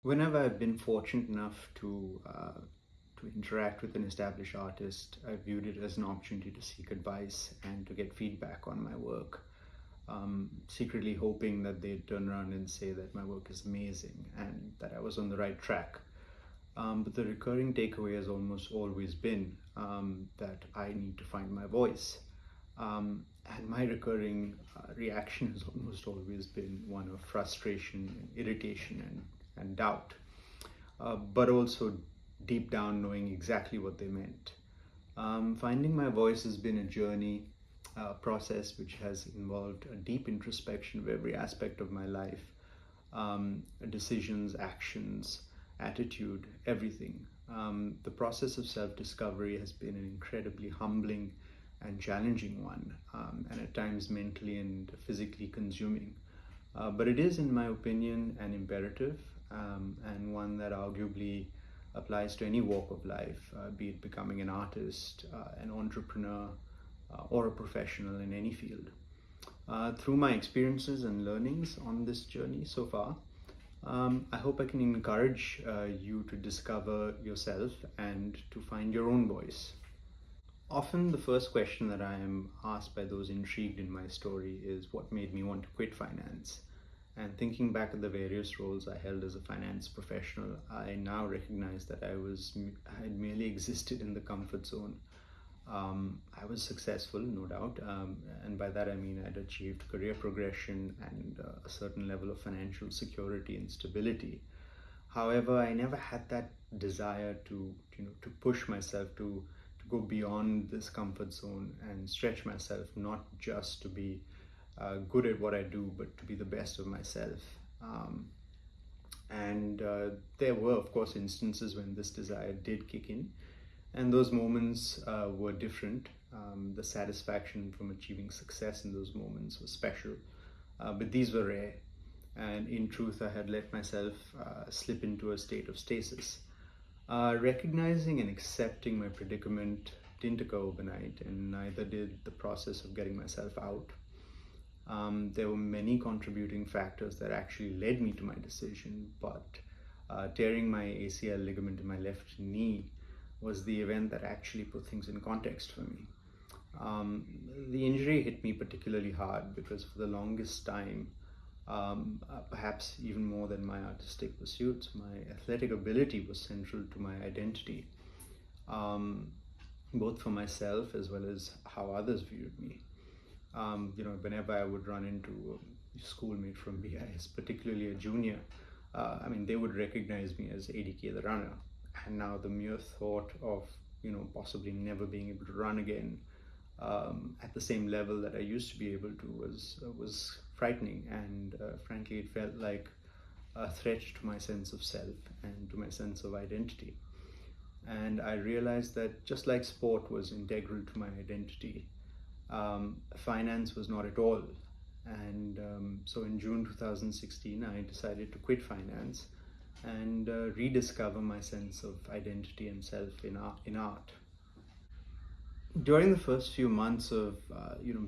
Whenever I've been fortunate enough to interact with an established artist, I've viewed it as an opportunity to seek advice and to get feedback on my work, secretly hoping that they'd turn around and say that my work is amazing and that I was on the right track. But the recurring takeaway has almost always been that I need to find my voice. And my recurring reaction has almost always been one of frustration, irritation, and doubt, but also deep down knowing exactly what they meant. Finding my voice has been a journey, a process which has involved a deep introspection of every aspect of my life, decisions, actions, attitude, everything. The process of self-discovery has been an incredibly humbling and challenging one, and at times mentally and physically consuming. But it is, in my opinion, an imperative, and one that arguably applies to any walk of life, be it becoming an artist, an entrepreneur, or a professional in any field. Through my experiences and learnings on this journey so far, I hope I can encourage you to discover yourself and to find your own voice. Often the first question that I am asked by those intrigued in my story is what made me want to quit finance. And thinking back at the various roles I held as a finance professional, I now recognize that I had merely existed in the comfort zone. I was successful, no doubt, and by that I mean I'd achieved career progression and a certain level of financial security and stability. However, I never had that desire to push myself to go beyond this comfort zone and stretch myself, not just to be good at what I do, but to be the best of myself. And there were, of course, instances when this desire did kick in, and those moments were different. The satisfaction from achieving success in those moments was special, but these were rare. And in truth, I had let myself slip into a state of stasis. Recognizing and accepting my predicament didn't occur overnight, and neither did the process of getting myself out. There were many contributing factors that actually led me to my decision, but tearing my ACL ligament in my left knee was the event that actually put things in context for me. The injury hit me particularly hard because for the longest time, perhaps even more than my artistic pursuits, my athletic ability was central to my identity, both for myself as well as how others viewed me. Whenever I would run into a schoolmate from BIS, particularly a junior, they would recognize me as ADK the runner. And now the mere thought of, possibly never being able to run again at the same level that I used to be able to was frightening, and frankly it felt like a threat to my sense of self and to my sense of identity. And I realized that just like sport was integral to my identity, finance was not at all. And so in June 2016 I decided to quit finance and rediscover my sense of identity and self in art. During the first few months of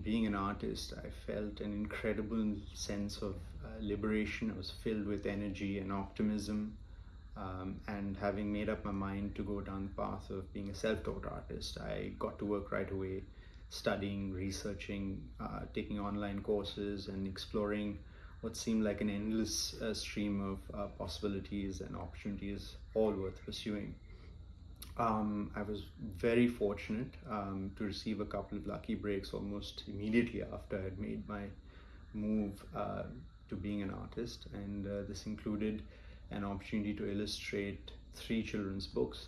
being an artist, I felt an incredible sense of liberation. I was filled with energy and optimism, and having made up my mind to go down the path of being a self-taught artist, I got to work right away, studying, researching, taking online courses, and exploring what seemed like an endless stream of possibilities and opportunities, all worth pursuing. I was very fortunate to receive a couple of lucky breaks almost immediately after I had made my move to being an artist, and this included an opportunity to illustrate 3 children's books.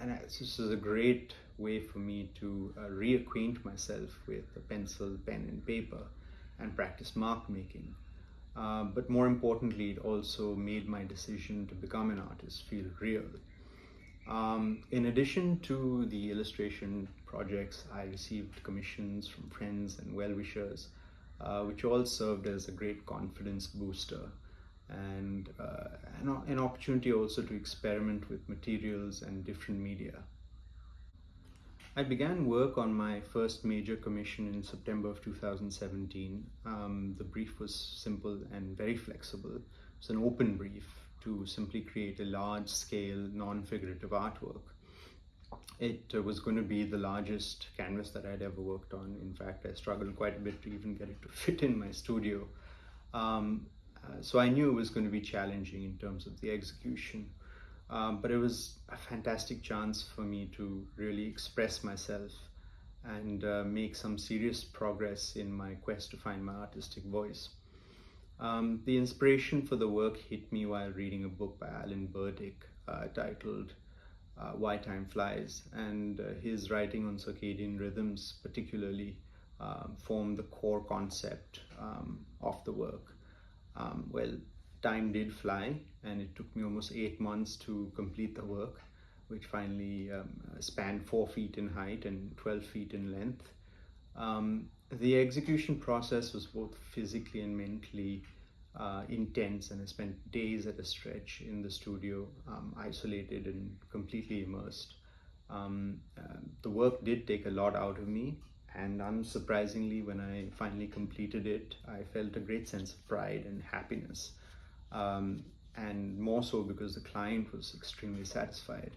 And this is a great way for me to reacquaint myself with a pencil, pen, and paper and practice mark making. But more importantly, it also made my decision to become an artist feel real. In addition to the illustration projects, I received commissions from friends and well-wishers, which all served as a great confidence booster and an opportunity also to experiment with materials and different media. I began work on my first major commission in September of 2017. The brief was simple and very flexible. It's an open brief, to simply create a large-scale, non-figurative artwork. It was going to be the largest canvas that I'd ever worked on. In fact, I struggled quite a bit to even get it to fit in my studio. So I knew it was going to be challenging in terms of the execution. But it was a fantastic chance for me to really express myself and make some serious progress in my quest to find my artistic voice. The inspiration for the work hit me while reading a book by Alan Burdick titled Why Time Flies, and his writing on circadian rhythms particularly formed the core concept of the work. Well, time did fly, and it took me almost 8 months to complete the work, which finally spanned 4 feet in height and 12 feet in length. The execution process was both physically and mentally intense, and I spent days at a stretch in the studio, isolated and completely immersed. The work did take a lot out of me, and unsurprisingly, when I finally completed it, I felt a great sense of pride and happiness, and more so because the client was extremely satisfied.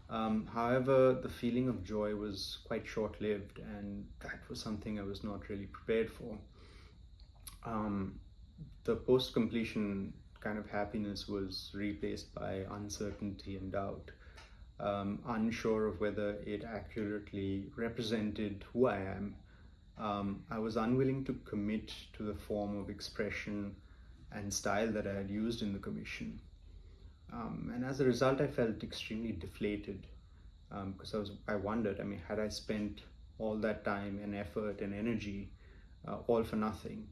However, the feeling of joy was quite short-lived, and that was something I was not really prepared for. The post-completion kind of happiness was replaced by uncertainty and doubt. Unsure of whether it accurately represented who I am. I was unwilling to commit to the form of expression and style that I had used in the commission. And as a result, I felt extremely deflated, because I wondered, had I spent all that time and effort and energy all for nothing?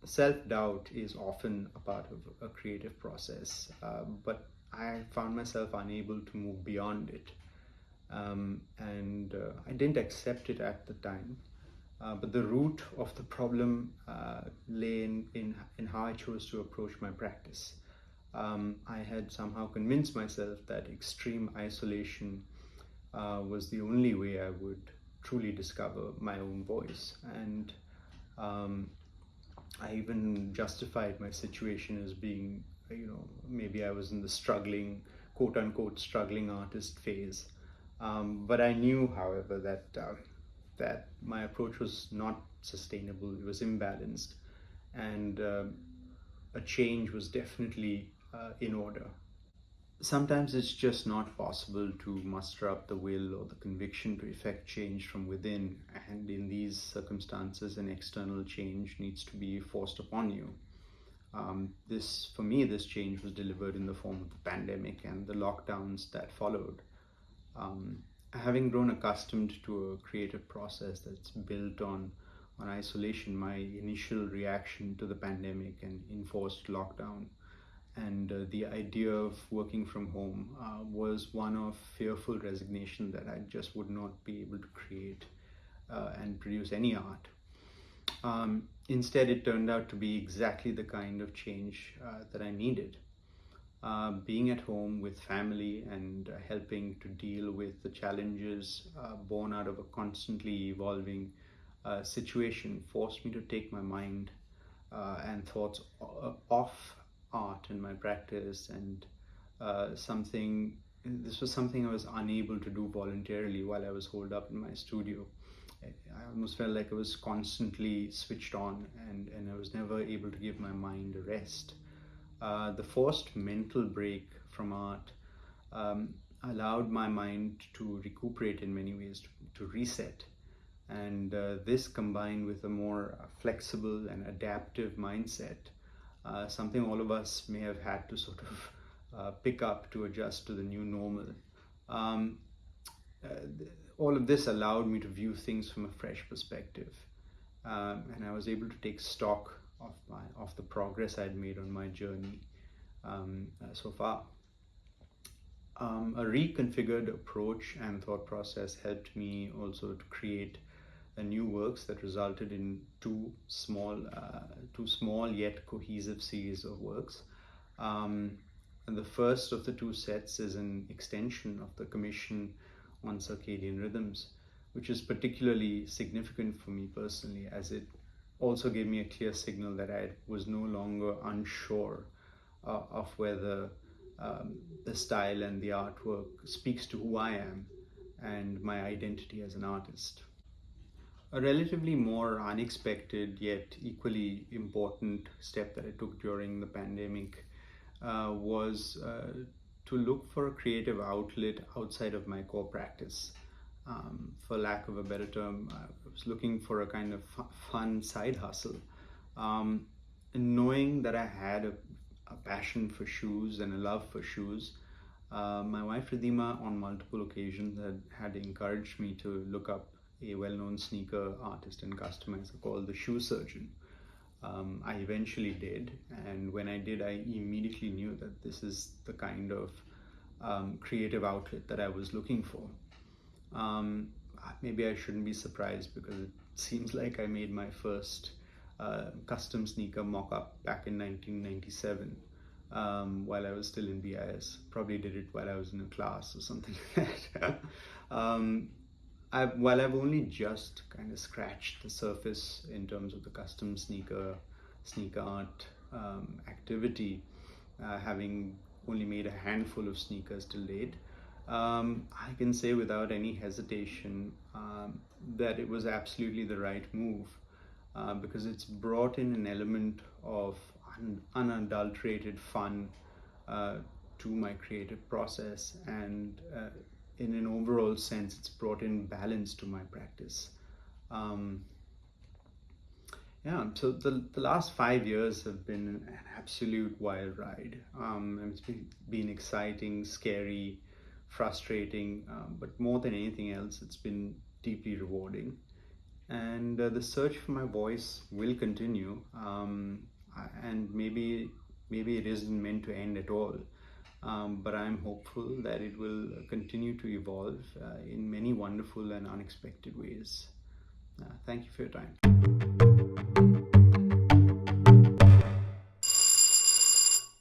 Self-doubt is often a part of a creative process, but I found myself unable to move beyond it. And I didn't accept it at the time, but the root of the problem lay in how I chose to approach my practice. I had somehow convinced myself that extreme isolation was the only way I would truly discover my own voice, and I even justified my situation as being, maybe I was in the struggling, quote-unquote, struggling artist phase. But I knew, however, that my approach was not sustainable, it was imbalanced, and a change was definitely in order. Sometimes it's just not possible to muster up the will or the conviction to effect change from within, and in these circumstances, an external change needs to be forced upon you. For me, this change was delivered in the form of the pandemic and the lockdowns that followed. Having grown accustomed to a creative process that's built on isolation, my initial reaction to the pandemic and enforced lockdown and the idea of working from home was one of fearful resignation that I just would not be able to create and produce any art. Instead, it turned out to be exactly the kind of change that I needed. Being at home with family and helping to deal with the challenges born out of a constantly evolving situation forced me to take my mind and thoughts off art in my practice, and this was something I was unable to do voluntarily while I was holed up in my studio. I almost felt like I was constantly switched on, and I was never able to give my mind a rest. The forced mental break from art allowed my mind to recuperate in many ways, to reset. And this, combined with a more flexible and adaptive mindset, something all of us may have had to sort of pick up to adjust to the new normal. All of this allowed me to view things from a fresh perspective, and I was able to take stock of the progress I'd made on my journey so far. A reconfigured approach and thought process helped me also to create new works that resulted in two small yet cohesive series of works. And the first of the two sets is an extension of the commission on circadian rhythms, which is particularly significant for me personally, as it also gave me a clear signal that I was no longer unsure of whether the style and the artwork speaks to who I am and my identity as an artist. A relatively more unexpected yet equally important step that I took during the pandemic was to look for a creative outlet outside of my core practice. For lack of a better term, I was looking for a kind of fun side hustle. And knowing that I had a passion for shoes and a love for shoes, my wife Ridhima on multiple occasions had encouraged me to look up a well-known sneaker artist and customizer called the Shoe Surgeon. I eventually did, and when I did, I immediately knew that this is the kind of creative outlet that I was looking for. Maybe I shouldn't be surprised because it seems like I made my first custom sneaker mock-up back in 1997 while I was still in BIS. Probably did it while I was in a class or something like that. While I've only just kind of scratched the surface in terms of the custom sneaker art activity, having only made a handful of sneakers till date, I can say without any hesitation that it was absolutely the right move because it's brought in an element of unadulterated fun to my creative process, and in an overall sense, it's brought in balance to my practice. So the last 5 years have been an absolute wild ride. It's been exciting, scary, frustrating, but more than anything else, it's been deeply rewarding. And the search for my voice will continue, and maybe it isn't meant to end at all. But I'm hopeful that it will continue to evolve in many wonderful and unexpected ways. Thank you for your time.